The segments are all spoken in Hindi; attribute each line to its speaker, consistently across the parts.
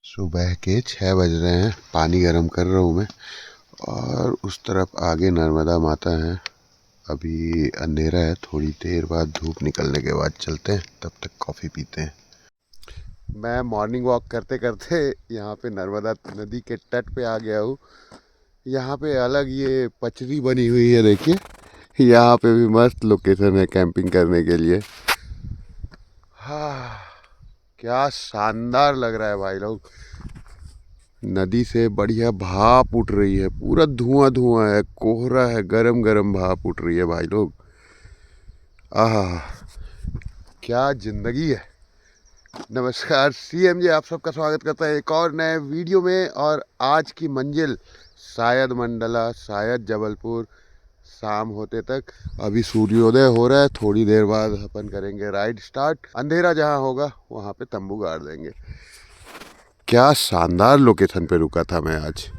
Speaker 1: सुबह के 6 बज रहे हैं। पानी गर्म कर रहा हूँ मैं। और उस तरफ आगे नर्मदा माता है। अभी अंधेरा है, थोड़ी देर बाद धूप निकलने के बाद चलते हैं, तब तक कॉफ़ी पीते हैं। मैं मॉर्निंग वॉक करते करते यहाँ पे नर्मदा नदी के तट पे आ गया हूँ। यहाँ पे अलग ये पचरी बनी हुई है, देखिए। यहाँ पे भी मस्त लोकेशन है कैंपिंग करने के लिए। हाँ, क्या शानदार लग रहा है भाई लोग। नदी से बढ़िया भाप उठ रही है, पूरा धुआं धुआं है, कोहरा है, गरम गरम भाप उठ रही है भाई लोग। आह, क्या जिंदगी है। नमस्कार, सीएमजे आप सबका स्वागत करता है एक और नए वीडियो में। और आज की मंजिल शायद मंडला, शायद जबलपुर। शाम होते तक अभी सूर्योदय हो रहा है, थोड़ी देर बाद अपन करेंगे राइड स्टार्ट। अंधेरा जहाँ होगा वहाँ पे तंबू गाड़ देंगे। क्या शानदार लोकेशन पे रुका था मैं आज।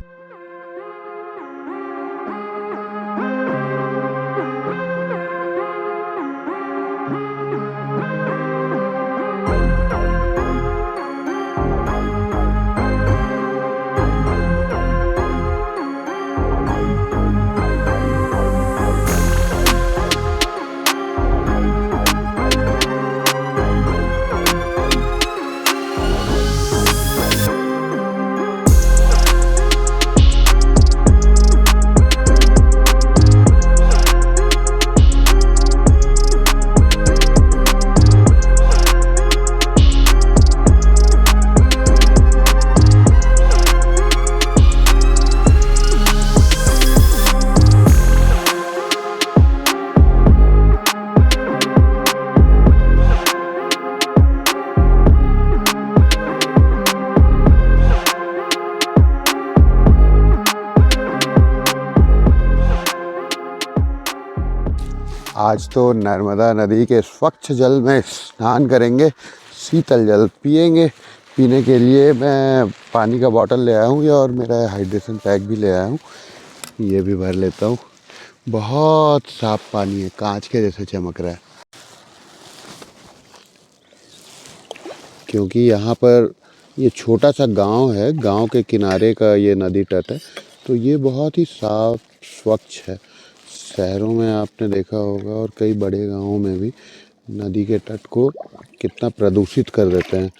Speaker 1: आज तो नर्मदा नदी के स्वच्छ जल में स्नान करेंगे, शीतल जल पिएंगे। पीने के लिए मैं पानी का बोतल ले आया हूँ और मेरा हाइड्रेशन पैक भी ले आया हूँ, ये भी भर लेता हूँ। बहुत साफ पानी है, कांच के जैसे चमक रहा है। क्योंकि यहाँ पर ये छोटा सा गांव है, गांव के किनारे का ये नदी तट है, तो ये बहुत ही साफ स्वच्छ है। शहरों में आपने देखा होगा और कई बड़े गांवों में भी नदी के तट को कितना प्रदूषित कर देते हैं।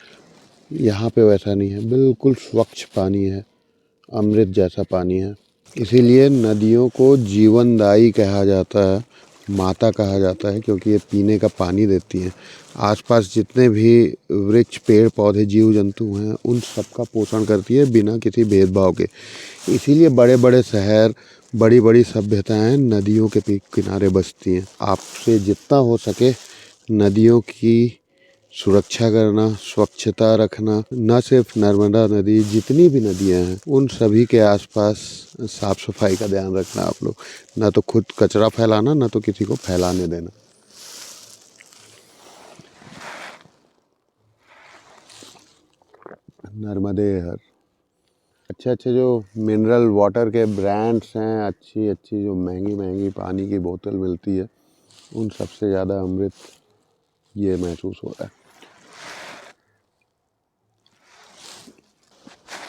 Speaker 1: यहाँ पे वैसा नहीं है, बिल्कुल स्वच्छ पानी है, अमृत जैसा पानी है। इसीलिए नदियों को जीवनदायी कहा जाता है, माता कहा जाता है, क्योंकि ये पीने का पानी देती हैं। आसपास जितने भी वृक्ष, पेड़ पौधे, जीव जंतु हैं, उन सब का पोषण करती है बिना किसी भेदभाव के। इसीलिए बड़े बड़े शहर, बड़ी बड़ी सभ्यताएं नदियों के किनारे बसती हैं। आपसे जितना हो सके नदियों की सुरक्षा करना, स्वच्छता रखना। न सिर्फ नर्मदा नदी, जितनी भी नदियां हैं उन सभी के आसपास साफ सफाई का ध्यान रखना आप लोग। ना तो खुद कचरा फैलाना, ना तो किसी को फैलाने देना। नर्मदे हर अच्छे अच्छे जो मिनरल वाटर के ब्रांड्स हैं, अच्छी अच्छी जो महंगी महंगी पानी की बोतल मिलती है, उन सबसे ज़्यादा अमृत ये महसूस हो रहा है।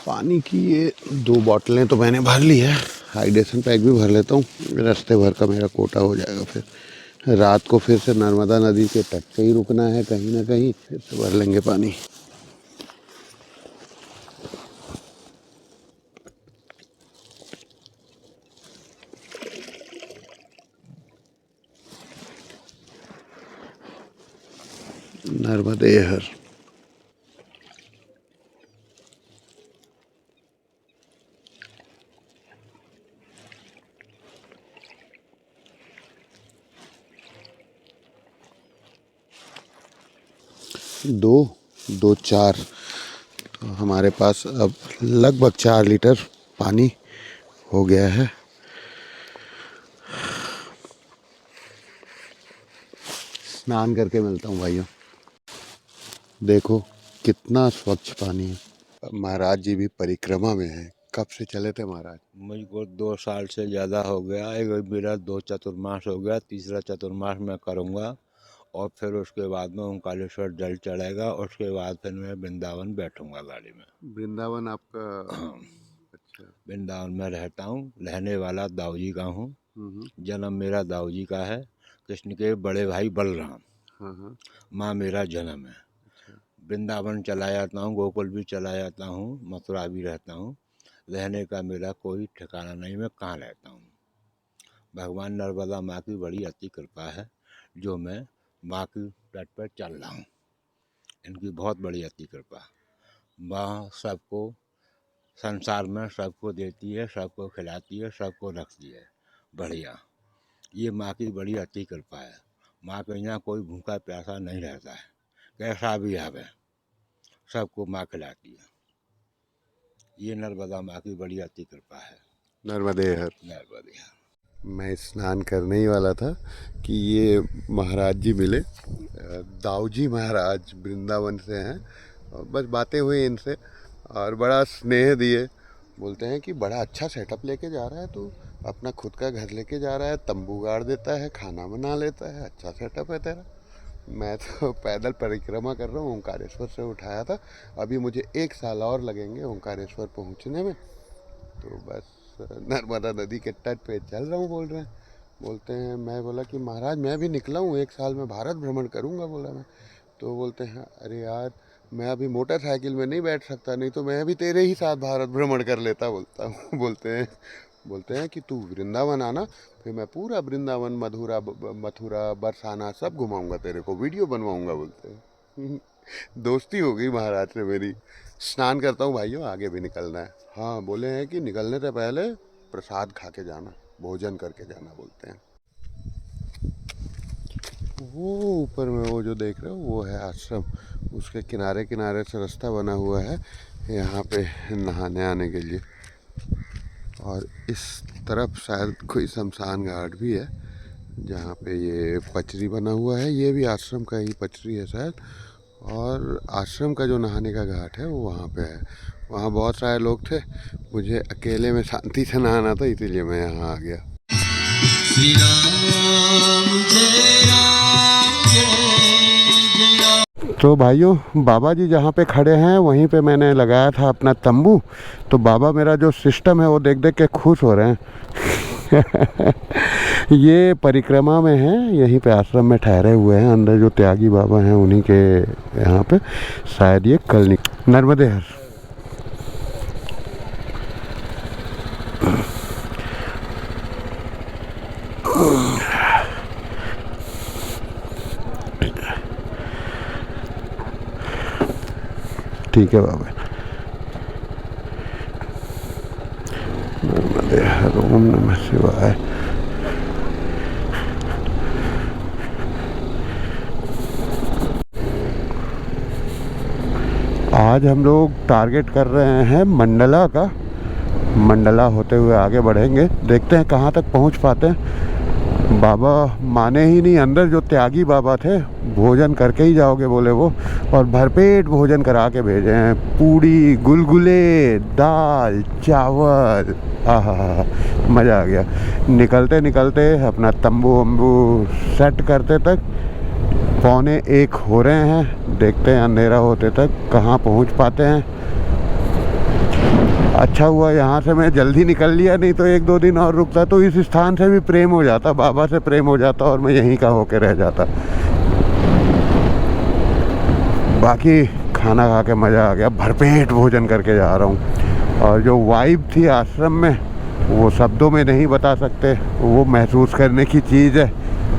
Speaker 1: पानी की ये 2 बोतलें तो मैंने भर ली है, हाइड्रेशन पैक भी भर लेता हूँ, रास्ते भर का मेरा कोटा हो जाएगा। फिर रात को फिर से नर्मदा नदी के तट पे ही रुकना है, कहीं ना कहीं फिर से भर लेंगे पानी। नर्मदे हर। दो दो 4, तो हमारे पास अब लगभग 4 लीटर पानी हो गया है। स्नान करके मिलता हूँ भाइयों। देखो कितना स्वच्छ पानी है। महाराज जी भी परिक्रमा में है। कब से चले थे महाराज?
Speaker 2: मुझको 2 साल से ज़्यादा हो गया। एक मेरा 2 चतुर्मास हो गया, तीसरा चतुर्मास मैं करूँगा। और फिर उसके बाद में ओंकारेश्वर जल चढ़ेगा, उसके बाद फिर मैं वृंदावन बैठूंगा गाड़ी में।
Speaker 1: वृंदावन आपका? अच्छा।
Speaker 2: वृंदावन में रहता हूँ, रहने वाला दाऊ जी का हूँ।
Speaker 1: हम्म।
Speaker 2: जन्म मेरा दाऊ जी का है, कृष्ण के बड़े भाई बलराम।
Speaker 1: हाँ हाँ।
Speaker 2: माँ मेरा जन्म है।
Speaker 1: अच्छा।
Speaker 2: वृंदावन चला जाता हूँ, गोकुल भी चला जाता हूँ, मथुरा भी रहता हूँ। रहने का मेरा कोई ठिकाना नहीं, मैं कहाँ रहता हूँ। भगवान नर्मदा माँ की बड़ी अति कृपा है जो मैं माँ की तट पर चल रहा हूँ। इनकी बहुत बड़ी अति कृपा। माँ सबको संसार में सबको देती है, सबको खिलाती है, सबको रखती है बढ़िया। ये माँ की बड़ी अति कृपा है। माँ के यहाँ कोई भूखा प्यासा नहीं रहता है, कैसा भी आवे सबको माँ खिलाती है। ये नर्मदा माँ की बड़ी अति कृपा है।
Speaker 1: नर्मदे हर।
Speaker 2: नर्मदे हर।
Speaker 1: मैं स्नान करने ही वाला था कि ये महाराज जी मिले। दाऊ जी महाराज वृंदावन से हैं, और बस बातें हुई इनसे और बड़ा स्नेह दिए। बोलते हैं कि बड़ा अच्छा सेटअप लेके जा रहा है तू, अपना खुद का घर लेके जा रहा है, तंबू गाड़ देता है, खाना बना लेता है, अच्छा सेटअप है तेरा। मैं तो पैदल परिक्रमा कर रहा हूँ, ओंकारेश्वर से उठाया था। अभी मुझे 1 साल और लगेंगे ओंकारेश्वर पहुँचने में। तो बस नर्मदा नदी के तट पे चल रहा हूँ, बोल रहे हैं। बोलते हैं, मैं बोला कि महाराज मैं भी निकला हूँ, 1 साल में भारत भ्रमण करूँगा, बोला मैं। तो बोलते हैं, अरे यार मैं अभी मोटरसाइकिल में नहीं बैठ सकता, नहीं तो मैं भी तेरे ही साथ भारत भ्रमण कर लेता, बोलता हूँ। बोलते हैं कि तू वृंदावन आना, फिर मैं पूरा वृंदावन, मथुरा बरसाना सब घुमाऊंगा, तेरे को वीडियो बनवाऊंगा, बोलते हैं। दोस्ती हो गई महाराज से मेरी। स्नान करता हूँ भाइयों, आगे भी निकलना है। हाँ, बोले हैं कि निकलने से पहले प्रसाद खा के जाना, भोजन करके जाना, बोलते हैं। वो ऊपर में वो जो देख रहे हो वो है आश्रम, उसके किनारे किनारे से रास्ता बना हुआ है यहाँ पे नहाने आने के लिए। और इस तरफ शायद कोई शमशान घाट भी है जहाँ पे ये पचरी बना हुआ है। ये भी आश्रम का ही पचरी है शायद। और आश्रम का जो नहाने का घाट है वो वहाँ पे है। वहाँ बहुत सारे लोग थे, मुझे अकेले में शांति से नहाना था, इसीलिए मैं यहाँ आ गया। श्री राम जय राम जय राम। तो भाइयों, बाबा जी जहाँ पे खड़े हैं वहीं पे मैंने लगाया था अपना तंबू। तो बाबा मेरा जो सिस्टम है वो देख देख के खुश हो रहे हैं। ये परिक्रमा में हैं, यहीं पे आश्रम में ठहरे हुए हैं। अंदर जो त्यागी बाबा हैं उन्हीं के यहाँ पे शायद ये कल नर्मदे हर। ठीक है बाबा। नर्मदे हर। ओम नमः शिवाय। आज हम लोग टारगेट कर रहे हैं मंडला का। मंडला होते हुए आगे बढ़ेंगे, देखते हैं कहाँ तक पहुँच पाते हैं। बाबा माने ही नहीं, अंदर जो त्यागी बाबा थे भोजन करके ही जाओगे बोले वो, और भरपेट भोजन करा के भेजे हैं। पूड़ी, गुलगुले, दाल, चावल, आहा मज़ा आ गया। निकलते निकलते अपना तंबू वम्बू सेट करते तक 12:45 हो रहे हैं। देखते हैं अंधेरा होते तक कहाँ पहुँच पाते हैं। अच्छा हुआ यहाँ से मैं जल्दी निकल लिया, नहीं तो 1-2 दिन और रुकता तो इस स्थान से भी प्रेम हो जाता, बाबा से प्रेम हो जाता और मैं यहीं का होके रह जाता। बाकी खाना खा के मज़ा आ गया, भरपेट भोजन करके जा रहा हूँ। और जो वाइब थी आश्रम में वो शब्दों में नहीं बता सकते, वो महसूस करने की चीज़ है।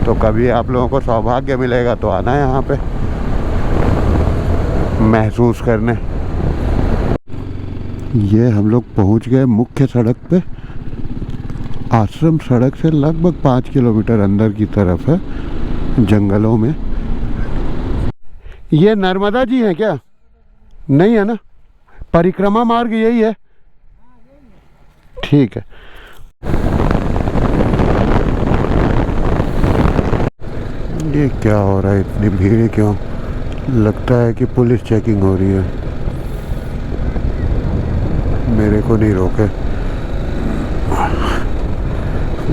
Speaker 1: तो कभी आप लोगों को सौभाग्य मिलेगा तो आना है यहाँ पे महसूस करने। ये हम लोग पहुँच गए मुख्य सड़क पे। आश्रम सड़क से लगभग 5 किलोमीटर अंदर की तरफ है, जंगलों में। ये नर्मदा जी हैं क्या? नहीं है ना, परिक्रमा मार्ग यही है। ठीक है। ये क्या हो रहा है, इतनी भीड़ क्यों? लगता है कि पुलिस चेकिंग हो रही है। मेरे को नहीं रोके,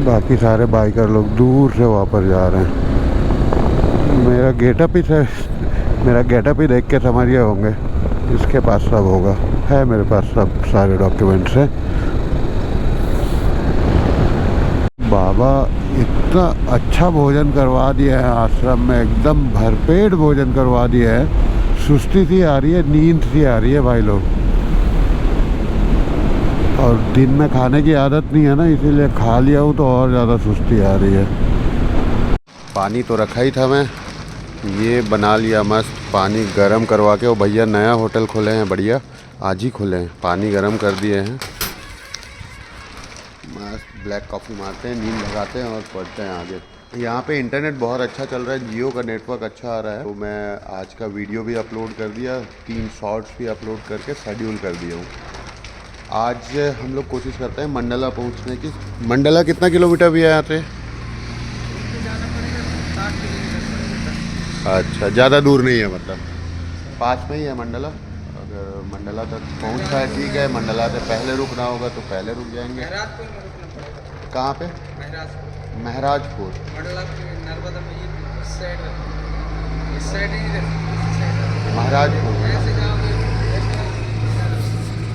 Speaker 1: बाकी सारे बाइकर लोग दूर से वापस जा रहे हैं। मेरा गेटअप ही देख के समझ गए होंगे, इसके पास सब होगा। है मेरे पास सब सारे डॉक्यूमेंट्स हैं। बाबा इतना अच्छा भोजन करवा दिया है आश्रम में, एकदम भरपेट भोजन करवा दिया है। सुस्ती सी आ रही है, नींद सी आ रही है भाई लोग। और दिन में खाने की आदत नहीं है ना, इसीलिए खा लिया हूँ तो और ज़्यादा सुस्ती आ रही है। पानी तो रखा ही था मैं, ये बना लिया मस्त पानी गरम करवा के। वो भैया नया होटल खोले हैं, बढ़िया आज ही खोले हैं। पानी गरम कर दिए हैं, मस्त ब्लैक कॉफ़ी मारते हैं, नींद लगाते हैं और पढ़ते हैं आगे। यहाँ पे इंटरनेट बहुत अच्छा चल रहा है, जियो का नेटवर्क अच्छा आ रहा है। तो मैं आज का वीडियो भी अपलोड कर दिया, 3 शॉर्ट्स भी अपलोड करके शेड्यूल कर दिया हूँ। आज हम लोग कोशिश करते हैं मंडला पहुँचने की। मंडला कितना किलोमीटर भी है यहाँ से? अच्छा, ज़्यादा दूर नहीं है, मतलब पास में ही है मंडला। अगर मंडला तक पहुँचना है ठीक है, मंडला से पहले रुकना होगा तो पहले रुक जाएंगे। कहाँ पे? महराजपुर। महराजपुर।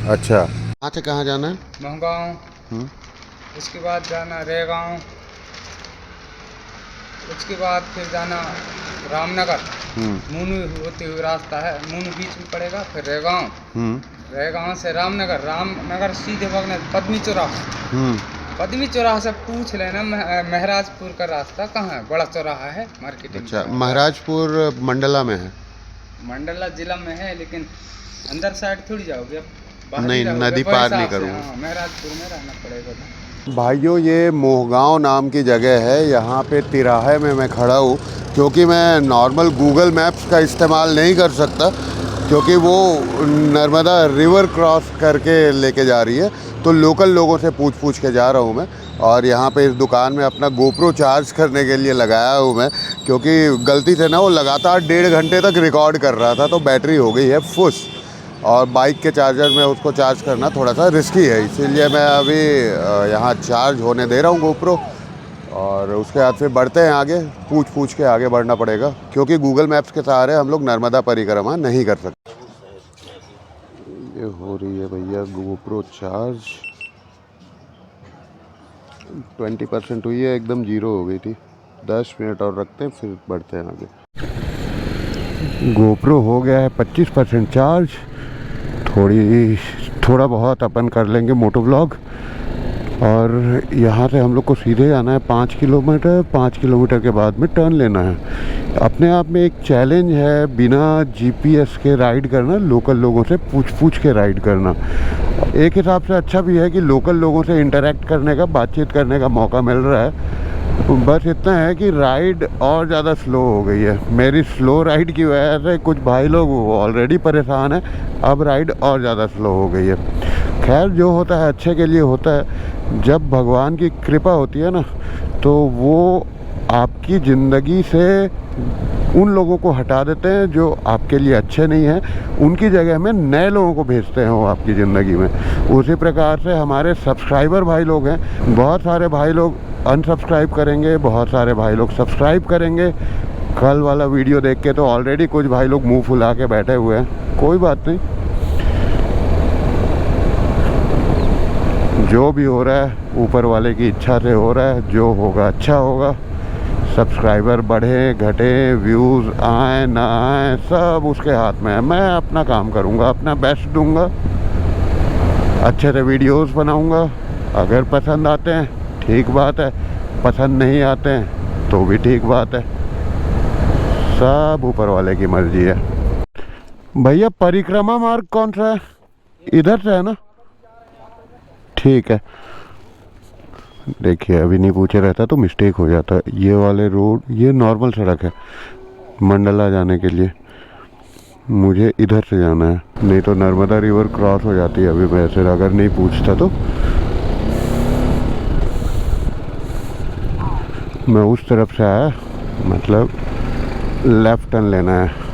Speaker 1: अच्छा, कहाँ से कहाँ जाना है?
Speaker 3: महगाँव, उसके बाद जाना रेगांव, उसके बाद फिर जाना रामनगर। मूनू होते हुए रास्ता है, मूनू बीच में पड़ेगा, फिर रेगांव से रामनगर सीधे भागना पद्मी चौराहा। पद्मी चौराहा से पूछ लेना महराजपुर का रास्ता कहाँ है, बड़ा चौराहा है मार्केटिंग।
Speaker 1: अच्छा, महराजपुर मंडला में है?
Speaker 3: मंडला जिला में है, लेकिन अंदर साइड थोड़ी जाओगे,
Speaker 1: नहीं, नदी पार नहीं करूँगा।
Speaker 3: महराजपुर में रहना पड़ेगा।
Speaker 1: भाइयों, ये मोहगांव नाम की जगह है। यहाँ पे तिराहे में मैं खड़ा हूँ, क्योंकि मैं नॉर्मल गूगल मैप्स का इस्तेमाल नहीं कर सकता, क्योंकि वो नर्मदा रिवर क्रॉस करके लेके जा रही है। तो लोकल लोगों से पूछ के जा रहा हूँ मैं। और यहाँ पे इस दुकान में अपना गोप्रो चार्ज करने के लिए लगाया हूँ मैं, क्योंकि गलती से ना वो लगातार 1.5 घंटे तक रिकॉर्ड कर रहा था, तो बैटरी हो गई है फुस। और बाइक के चार्जर में उसको चार्ज करना थोड़ा सा रिस्की है, इसीलिए मैं अभी यहाँ चार्ज होने दे रहा हूँ गोप्रो। और उसके बाद फिर बढ़ते हैं आगे, पूछ के आगे बढ़ना पड़ेगा, क्योंकि गूगल मैप्स के सहारे हम लोग नर्मदा परिक्रमा नहीं कर सकते। ये हो रही है भैया गोप्रो चार्ज, 20% हुई है, एकदम 0 हो गई थी। 10 मिनट और रखते हैं, फिर बढ़ते हैं आगे। गोप्रो हो गया है 25% चार्ज। थोड़ा बहुत अपन कर लेंगे मोटो व्लॉग। और यहाँ से हम लोग को सीधे जाना है 5 किलोमीटर। 5 किलोमीटर के बाद में टर्न लेना है। अपने आप में एक चैलेंज है बिना GPS के राइड करना, लोकल लोगों से पूछ के राइड करना। एक हिसाब से अच्छा भी है कि लोकल लोगों से इंटरेक्ट करने का, बातचीत करने का मौका मिल रहा है। बस इतना है कि राइड और ज़्यादा स्लो हो गई है। मेरी स्लो राइड की वजह से कुछ भाई लोग ऑलरेडी परेशान हैं, अब राइड और ज़्यादा स्लो हो गई है। खैर, जो होता है अच्छे के लिए होता है। जब भगवान की कृपा होती है ना, तो वो आपकी ज़िंदगी से उन लोगों को हटा देते हैं जो आपके लिए अच्छे नहीं हैं, उनकी जगह में नए लोगों को भेजते हैं वो आपकी ज़िंदगी में। उसी प्रकार से हमारे सब्सक्राइबर भाई लोग हैं, बहुत सारे भाई लोग अनसब्सक्राइब करेंगे, बहुत सारे भाई लोग सब्सक्राइब करेंगे। कल वाला वीडियो देख के तो ऑलरेडी कुछ भाई लोग मुंह फुला के बैठे हुए हैं। कोई बात नहीं, जो भी हो रहा है ऊपर वाले की इच्छा से हो रहा है। जो होगा अच्छा होगा। सब्सक्राइबर बढ़े घटे, व्यूज़ आए ना आए, सब उसके हाथ में है। मैं अपना काम करूँगा, अपना बेस्ट दूँगा, अच्छे से वीडियोस बनाऊँगा। अगर पसंद आते हैं ठीक बात है, पसंद नहीं आते हैं तो भी ठीक बात है। सब ऊपर वाले की मर्जी है। भैया, परिक्रमा मार्ग कौन सा है? इधर से है ना? ठीक है। देखिए, अभी नहीं पूछे रहता तो मिस्टेक हो जाता। ये वाले रोड, ये नॉर्मल सड़क है मंडला जाने के लिए। मुझे इधर से जाना है, नहीं तो नर्मदा रिवर क्रॉस हो जाती है। अभी वैसे अगर नहीं पूछता तो मैं उस तरफ से आया, मतलब लेफ्ट टर्न लेना है।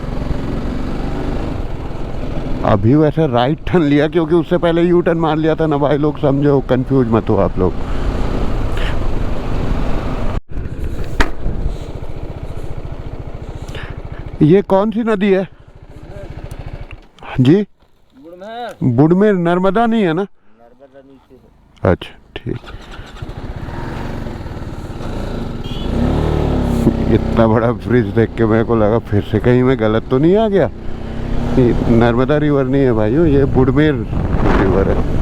Speaker 1: अभी वैसे राइट टर्न लिया, क्योंकि उससे पहले यू टर्न मार लिया था ना भाई लोग। समझो, कंफ्यूज मत हो आप लोग। ये कौन सी नदी है जी? बुडमेर नर्मदा नहीं है ना? अच्छा ठीक। इतना बड़ा ब्रिज देख के मेरे को लगा फिर से कहीं मैं गलत तो नहीं आ गया। ये नर्मदा रिवर नहीं है भाइयों, ये बुडमेर रिवर है।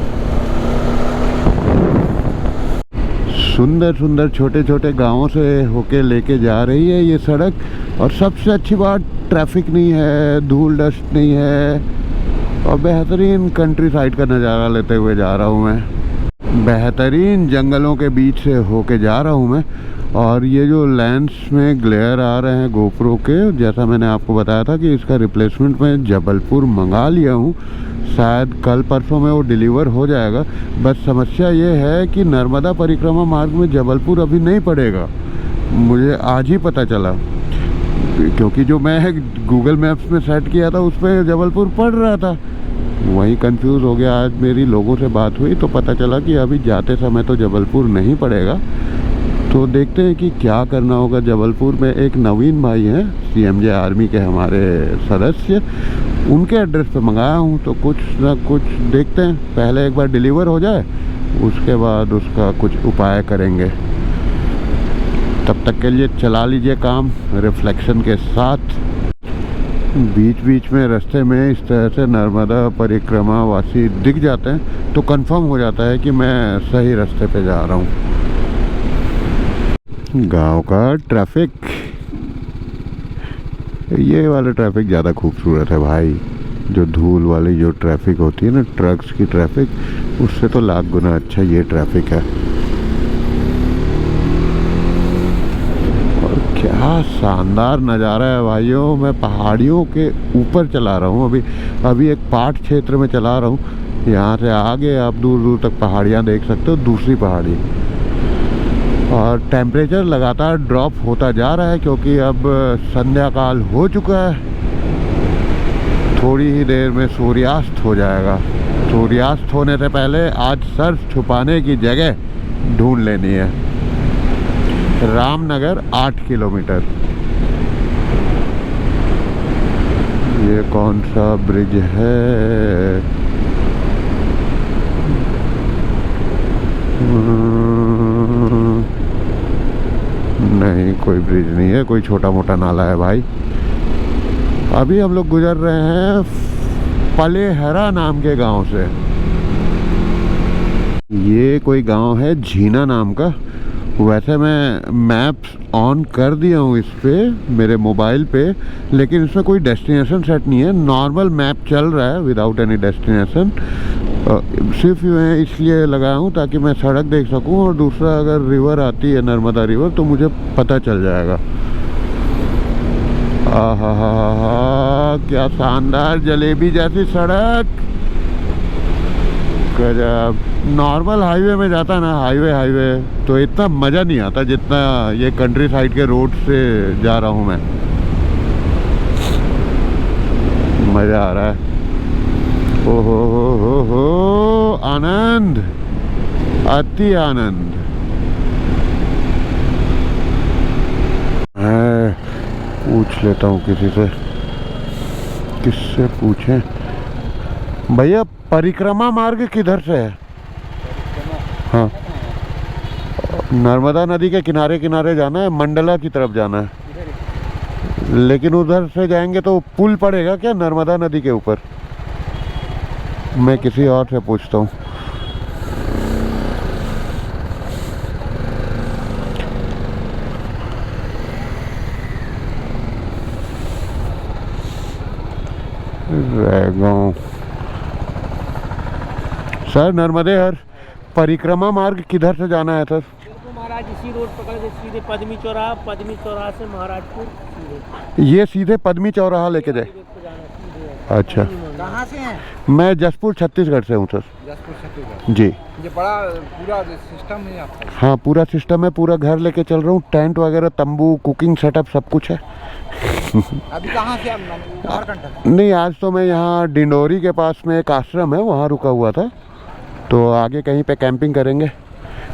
Speaker 1: सुंदर सुंदर छोटे छोटे गांवों से होके लेके जा रही है ये सड़क। और सबसे अच्छी बात, ट्रैफिक नहीं है, धूल डस्ट नहीं है, और बेहतरीन कंट्री साइड का नज़ारा लेते हुए जा रहा हूँ मैं। बेहतरीन जंगलों के बीच से होके जा रहा हूँ मैं। और ये जो लेंस में ग्लेयर आ रहे हैं गोप्रो के, जैसा मैंने आपको बताया था कि इसका रिप्लेसमेंट मैं जबलपुर मंगा लिया हूँ, शायद कल परसों में वो डिलीवर हो जाएगा। बस समस्या ये है कि नर्मदा परिक्रमा मार्ग में जबलपुर अभी नहीं पड़ेगा, मुझे आज ही पता चला। क्योंकि जो मैं गूगल मैप्स में सेट किया था उस पर जबलपुर पड़ रहा था, वहीं कंफ्यूज हो गया। आज मेरी लोगों से बात हुई तो पता चला कि अभी जाते समय तो जबलपुर नहीं पड़ेगा। तो देखते हैं कि क्या करना होगा। जबलपुर में एक नवीन भाई हैं, CMJ आर्मी के हमारे सदस्य, उनके एड्रेस पे मंगाया हूँ, तो कुछ ना कुछ देखते हैं। पहले एक बार डिलीवर हो जाए, उसके बाद उसका कुछ उपाय करेंगे। तब तक के लिए चला लीजिए काम रिफ्लेक्शन के साथ। बीच बीच में रास्ते में इस तरह से नर्मदा परिक्रमा वासी दिख जाते हैं तो कंफर्म हो जाता है कि मैं सही रास्ते पे जा रहा हूँ। गांव का ट्रैफिक, ये वाला ट्रैफिक ज़्यादा खूबसूरत है भाई। जो धूल वाली जो ट्रैफिक होती है ना, ट्रक्स की ट्रैफिक, उससे तो लाख गुना अच्छा ये ट्रैफिक है। और क्या शानदार नज़ारा है भाइयों। मैं पहाड़ियों के ऊपर चला रहा हूँ अभी एक पाट क्षेत्र में चला रहा हूँ। यहाँ से आगे आप दूर दूर तक पहाड़ियाँ देख सकते हो, दूसरी पहाड़ी। और टेम्परेचर लगातार ड्रॉप होता जा रहा है क्योंकि अब संध्या काल हो चुका है। थोड़ी ही देर में सूर्यास्त हो जाएगा। सूर्यास्त होने से पहले आज सर छुपाने की जगह ढूंढ लेनी है। रामनगर 8 किलोमीटर। ये कौन सा ब्रिज है? नहीं, कोई ब्रिज नहीं है, कोई छोटा मोटा नाला है भाई। अभी हम लोग गुजर रहे हैं पलेहरा नाम के गांव से। ये कोई गांव है झीना नाम का। वैसे मैं मैप्स ऑन कर दिया हूँ इस पे, मेरे मोबाइल पे, लेकिन इसमें कोई डेस्टिनेशन सेट नहीं है। नॉर्मल मैप चल रहा है विदाउट एनी डेस्टिनेशन। सिर्फ मैं इसलिए लगाया हूँ ताकि मैं सड़क देख सकूँ, और दूसरा अगर रिवर आती है नर्मदा रिवर तो मुझे पता चल जाएगा। आहा, क्या शानदार जलेबी जैसी सड़क, गजब। नॉर्मल हाईवे में जाता ना, हाईवे तो इतना मज़ा नहीं आता जितना ये कंट्री साइड के रोड से जा रहा हूँ मैं। मज़ा आ रहा है। हो आनंद, अति आनंद। मैं पूछ लेता हूँ किसी से, किससे पूछें भैया? परिक्रमा मार्ग किधर से है? हाँ, नर्मदा नदी के किनारे किनारे जाना है, मंडला की तरफ जाना है। लेकिन उधर से जाएंगे तो पुल पड़ेगा क्या नर्मदा नदी के ऊपर? मैं किसी और से पूछता हूँ। गाँव सर, नर्मदे हर परिक्रमा मार्ग किधर से जाना है सर?
Speaker 4: महाराज इसी रोड पकड़ के सीधे पद्मी चौराहा से महाराजपुर सीधे।
Speaker 1: ये सीधे पद्मी चौराहा लेके जाए? अच्छा,
Speaker 3: कहाँ से हैं?
Speaker 1: मैं जसपुर छत्तीसगढ़ से हूँ सर।
Speaker 3: जसपुर छत्तीसगढ़
Speaker 1: जी।
Speaker 3: ये बड़ा पूरा सिस्टम है आपका?
Speaker 1: हाँ, पूरा सिस्टम है, पूरा घर लेके चल रहा हूँ। टेंट वगैरह, तंबू, कुकिंग सेटअप सब कुछ है।
Speaker 3: अभी कहाँ से आप?
Speaker 1: नहीं, आज तो मैं यहाँ डिंडोरी के पास में एक आश्रम है, वहाँ रुका हुआ था। तो आगे कहीं पे कैंपिंग करेंगे।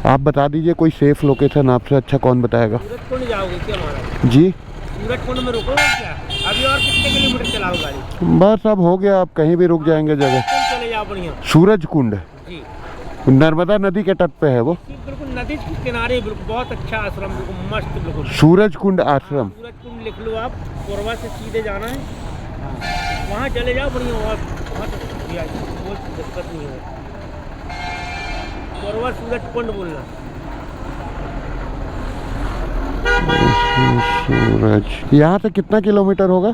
Speaker 1: आप बता दीजिए कोई सेफ लोकेशन, आपसे अच्छा कौन बताएगा?
Speaker 4: सूरजकुंड जाओगे क्या महाराज?
Speaker 1: जी,
Speaker 4: सूरजकुंड में रुकोगे क्या? अभी और कितने किलोमीटर चलाओ गाड़ी?
Speaker 1: बस अब हो गया, आप कहीं भी रुक जाएंगे जगह।
Speaker 4: चले जाओ बढ़िया
Speaker 1: सूरज कुंड
Speaker 4: जी।
Speaker 1: नर्मदा नदी के तट पे है वो।
Speaker 4: बिल्कुल नदी के किनारे, बिल्कुल बहुत अच्छा आश्रम, बिल्कुल मस्त, बिल्कुल
Speaker 1: सूरज कुंड आश्रम।
Speaker 4: सूरज कुंड लिख लो आप, कोरबा से सीधे जाना है, वहाँ चले जाओ बढ़िया, वहाँ तक कोई दिक्कत नहीं है। कोरबा सूरज कुंड बोलना।
Speaker 1: सूरज यहाँ से कितना किलोमीटर होगा?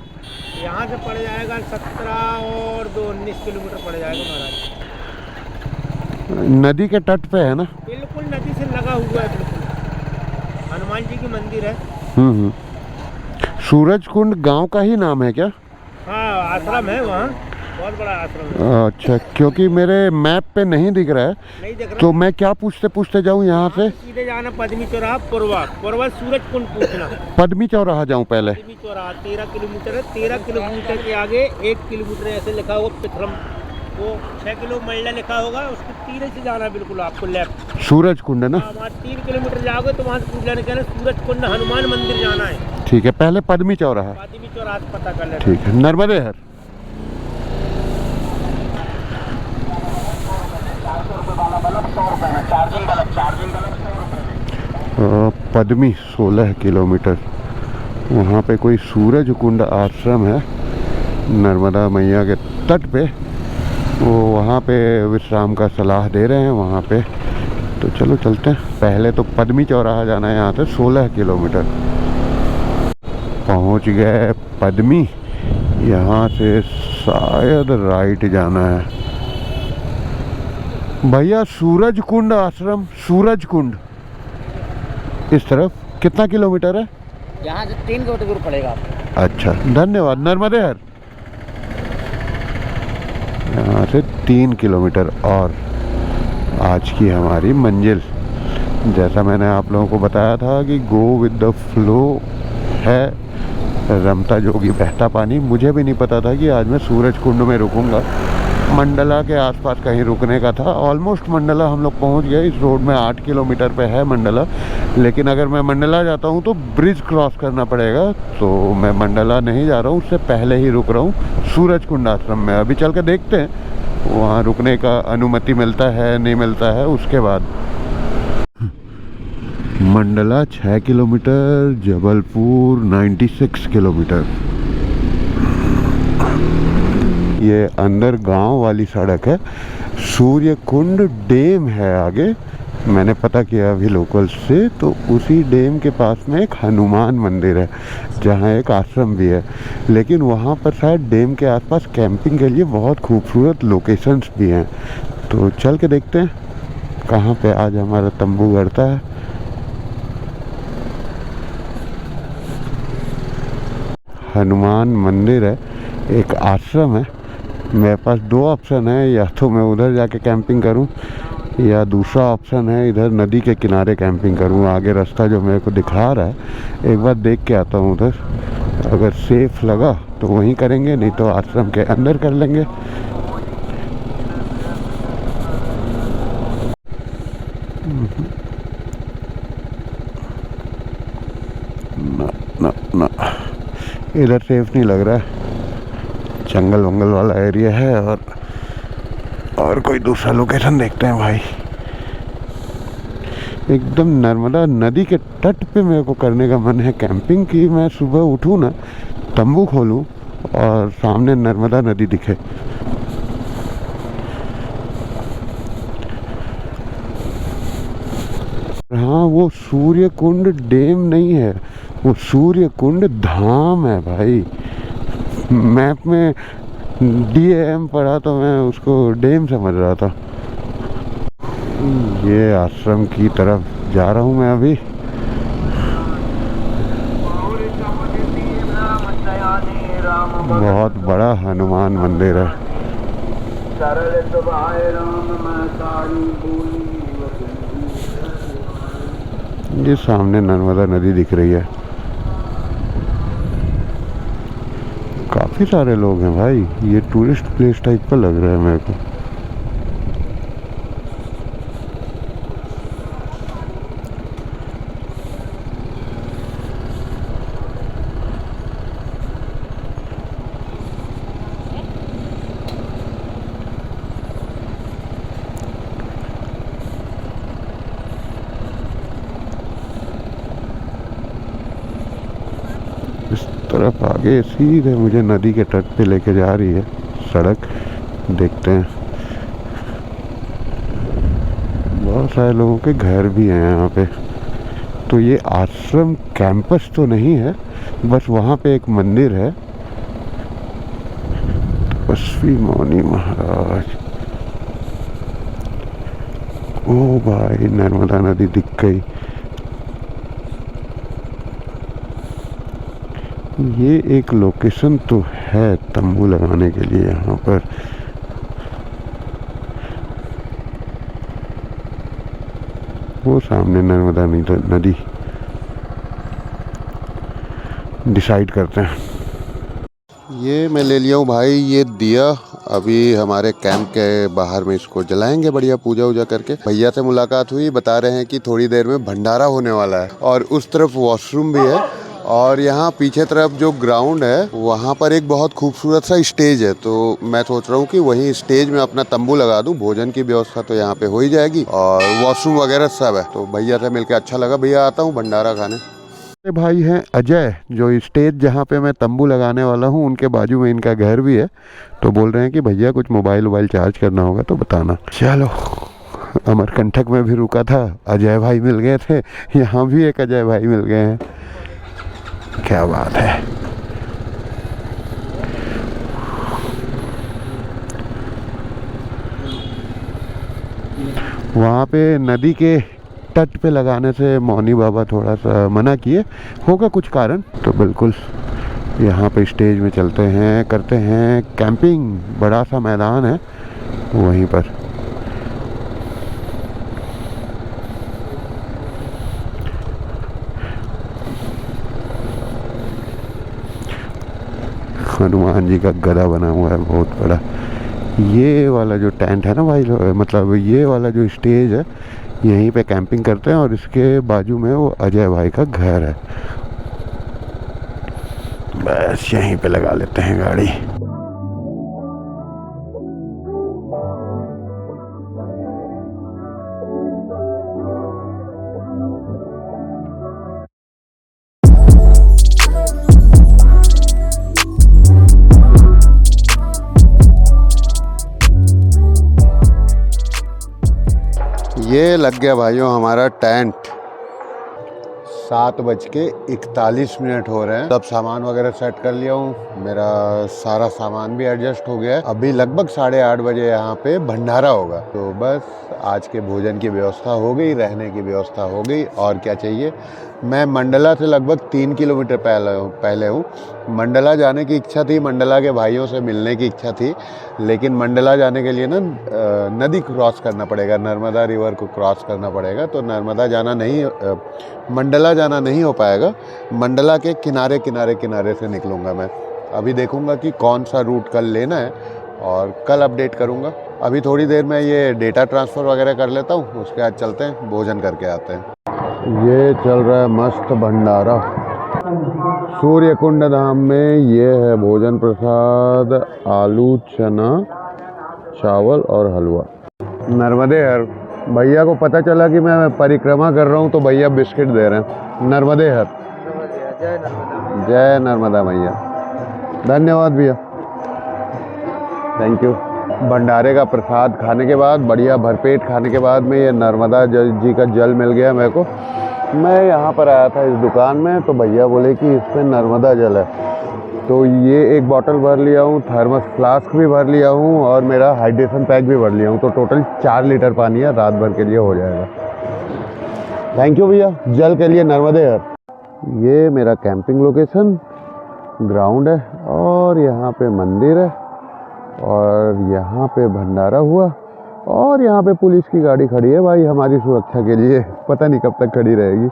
Speaker 4: यहाँ से पड़ जाएगा 17 और 2 19 किलोमीटर पड़ जाएगा महाराज।
Speaker 1: नदी के तट पे है ना?
Speaker 4: बिल्कुल नदी से लगा हुआ है, बिल्कुल हनुमान जी की मंदिर है।
Speaker 1: सूरज कुंड गांव का ही नाम है क्या?
Speaker 4: हाँ आश्रम है वहाँ, बहुत बड़ा आश्रम है।
Speaker 1: अच्छा, क्योंकि मेरे मैप पे नहीं दिख रहा है,
Speaker 4: नहीं दिख रहा
Speaker 1: तो मैं क्या पूछते पूछते जाऊँ यहाँ से?
Speaker 4: सीधे जाना पद्मी चौराहा, कोरबा सूरज कुंड पूछना।
Speaker 1: पद्मी चौराहा जाऊँ पहले?
Speaker 4: पद्मी चौराहा 13 किलोमीटर है, 13 किलोमीटर के आगे 1 किलोमीटर ऐसे लिखा होगा पिथरम, वो 6 किलो महिला लिखा होगा, उसके तीरे से जाना बिल्कुल आपको लेफ्ट।
Speaker 1: सूरज कुंड है ना?
Speaker 4: वहाँ 3 किलोमीटर जाओगे तो वहाँ से पूछ लेना, कहना सूरज कुंड हनुमान मंदिर जाना है।
Speaker 1: ठीक है, पहले पद्मी चौराहा।
Speaker 4: पद्मी चौराहा से पता कर लेना।
Speaker 1: ठीक है, नर्मदे हर। पद्मी 16 किलोमीटर, वहाँ पे कोई सूरज कुंड आश्रम है नर्मदा मैया के तट पे, वो वहाँ पे विश्राम का सलाह दे रहे हैं वहाँ पे। तो चलो चलते हैं। पहले तो पद्मी चौराहा जाना है, यहाँ से 16 किलोमीटर। पहुँच गए पद्मी, यहाँ से शायद राइट जाना है। भैया सूरज कुंड आश्रम, सूरज कुंड इस तरफ कितना किलोमीटर है?
Speaker 4: यहाँ से 3 किलोमीटर दूर पड़ेगा आपको।
Speaker 1: अच्छा, धन्यवाद। नर्मदे हर। यहाँ से 3 किलोमीटर और आज की हमारी मंजिल। जैसा मैंने आप लोगों को बताया था कि गो विद द फ्लो है, रमता जोगी बहता पानी। मुझे भी नहीं पता था कि आज मैं सूरज कुंड में रुकूंगा। मंडला के आसपास कहीं रुकने का था। ऑलमोस्ट मंडला हम लोग पहुंच गए। इस रोड में 8 किलोमीटर पे है मंडला, लेकिन अगर मैं मंडला जाता हूं तो ब्रिज क्रॉस करना पड़ेगा, तो मैं मंडला नहीं जा रहा हूं, उससे पहले ही रुक रहा हूं सूरज कुंड आश्रम में। अभी चल के देखते हैं वहाँ रुकने का अनुमति मिलता है नहीं मिलता है, उसके बाद। Mandla 6 kilometre, Jabalpur 96 kilometre. ये अंदर गांव वाली सड़क है। सूर्य कुंड डैम है आगे, मैंने पता किया अभी लोकल से, तो उसी डैम के पास में एक हनुमान मंदिर है जहाँ एक आश्रम भी है। लेकिन वहाँ पर शायद डैम के आसपास कैंपिंग के लिए बहुत खूबसूरत लोकेशंस भी हैं। तो चल के देखते हैं कहाँ पे आज हमारा तंबू गड़ता है। हनुमान मंदिर है, एक आश्रम है। मेरे पास 2 ऑप्शन है, या तो मैं उधर जाके कैंपिंग करूं, या दूसरा ऑप्शन है इधर नदी के किनारे कैंपिंग करूं। आगे रास्ता जो मेरे को दिखा रहा है, एक बार देख के आता हूं उधर। अगर सेफ लगा तो वहीं करेंगे, नहीं तो आश्रम के अंदर कर लेंगे। ना ना ना, इधर सेफ नहीं लग रहा है, जंगल वंगल वाला एरिया है। और कोई दूसरा लोकेशन देखते हैं भाई। एकदम नर्मदा नदी के तट पे मेरे को करने का मन है कैंपिंग की। मैं सुबह उठूँ ना, तंबू खोलूँ और सामने नर्मदा नदी दिखे। हाँ, वो सूर्य कुंड डैम नहीं है, वो सूर्य कुंड धाम है भाई। मैप में DAM पढ़ा तो मैं उसको डैम समझ रहा था। ये आश्रम की तरफ जा रहा हूँ मैं अभी। बहुत बड़ा हनुमान मंदिर है। ये सामने नर्मदा नदी दिख रही है। काफ़ी सारे लोग हैं भाई, ये टूरिस्ट प्लेस टाइप का लग रहा है मेरे को। तरफ आगे सीधे मुझे नदी के तट पे लेके जा रही है सड़क। देखते हैं, बहुत सारे लोगों के घर भी हैं यहाँ पे। तो ये आश्रम कैंपस तो नहीं है, बस वहाँ पे एक मंदिर है, तपस्वी मौनी महाराज। ओ भाई, नर्मदा नदी दिख गई। ये एक लोकेशन तो है तंबू लगाने के लिए यहाँ पर। वो सामने नर्मदा नदी। डिसाइड करते हैं। ये मैं ले लिया हूँ भाई, ये दिया अभी हमारे कैंप के बाहर में इसको जलाएंगे बढ़िया पूजा वूजा करके। भैया से मुलाकात हुई, बता रहे हैं कि थोड़ी देर में भंडारा होने वाला है और उस तरफ वॉशरूम भी है और यहाँ पीछे तरफ जो ग्राउंड है वहाँ पर एक बहुत खूबसूरत सा स्टेज है। तो मैं सोच रहा हूँ कि वहीं स्टेज में अपना तंबू लगा दूँ। भोजन की व्यवस्था तो यहाँ पे हो ही जाएगी और वॉशरूम वगैरह सब है। तो भैया से मिलकर अच्छा लगा। भैया आता हूँ भंडारा खाने। भाई हैं अजय, जो स्टेज जहाँ पे मैं तंबू लगाने वाला हूँ उनके बाजू में इनका घर भी है। तो बोल रहे हैं कि भैया कुछ मोबाइल वोबाइल चार्ज करना होगा तो बताना। चलो, अमरकंटक में भी रुका था, अजय भाई मिल गए थे, यहाँ भी एक अजय भाई मिल गए हैं। क्या बात है। वहाँ पे नदी के तट पे लगाने से मौनी बाबा थोड़ा सा मना किए, होगा कुछ कारण। तो बिल्कुल यहाँ पे स्टेज में चलते हैं, करते हैं कैंपिंग। बड़ा सा मैदान है वहीं पर। हनुमान जी का गदा बना हुआ है बहुत बड़ा। ये वाला जो टेंट है ना भाई, मतलब ये वाला जो स्टेज है, यहीं पे कैंपिंग करते हैं और इसके बाजू में वो अजय भाई का घर है। बस यहीं पे लगा लेते हैं गाड़ी। ये लग गया भाइयों हमारा टेंट। 7:41 हो रहे हैं। सब सामान वगैरह सेट कर लिया हूँ, मेरा सारा सामान भी एडजस्ट हो गया है। अभी लगभग 8:30 बजे यहाँ पे भंडारा होगा। तो बस आज के भोजन की व्यवस्था हो गई, रहने की व्यवस्था हो गई, और क्या चाहिए। मैं मंडला से लगभग 3 किलोमीटर पहले हूँ। मंडला जाने की इच्छा थी, मंडला के भाइयों से मिलने की इच्छा थी, लेकिन मंडला जाने के लिए ना नदी क्रॉस करना पड़ेगा, नर्मदा रिवर को क्रॉस करना पड़ेगा। तो नर्मदा जाना नहीं, मंडला जाना नहीं हो पाएगा। मंडला के किनारे किनारे किनारे से निकलूँगा मैं। अभी देखूँगा कि कौन सा रूट कल लेना है और कल अपडेट करूँगा। अभी थोड़ी देर में ये डेटा ट्रांसफ़र वगैरह कर लेता हूँ, उसके बाद चलते हैं, भोजन करके आते हैं। ये चल रहा है मस्त भंडारा सूर्य कुंड धाम में। ये है भोजन प्रसाद, आलू चना चावल और हलवा। नर्मदे हर। भैया को पता चला कि मैं परिक्रमा कर रहा हूँ तो भैया बिस्किट दे रहे हैं। नर्मदे हर। जय नर्मदा मैया। धन्यवाद भैया, थैंक यू। भंडारे का प्रसाद खाने के बाद, बढ़िया भरपेट खाने के बाद में, ये नर्मदा जी का जल मिल गया मेरे को। मैं यहाँ पर आया था इस दुकान में, तो भैया बोले कि इसमें नर्मदा जल है, तो ये एक बॉटल भर लिया हूँ, थर्मस फ्लास्क भी भर लिया हूँ और मेरा हाइड्रेशन पैक भी भर लिया हूँ। तो टोटल 4 लीटर पानी है, रात भर के लिए हो जाएगा। थैंक यू भैया, जल के लिए नर्मदे हर। ये मेरा कैंपिंग लोकेशन ग्राउंड है और यहाँ पे मंदिर है और यहाँ पे भंडारा हुआ और यहाँ पे पुलिस की गाड़ी खड़ी है भाई हमारी सुरक्षा के लिए। पता नहीं कब तक खड़ी रहेगी।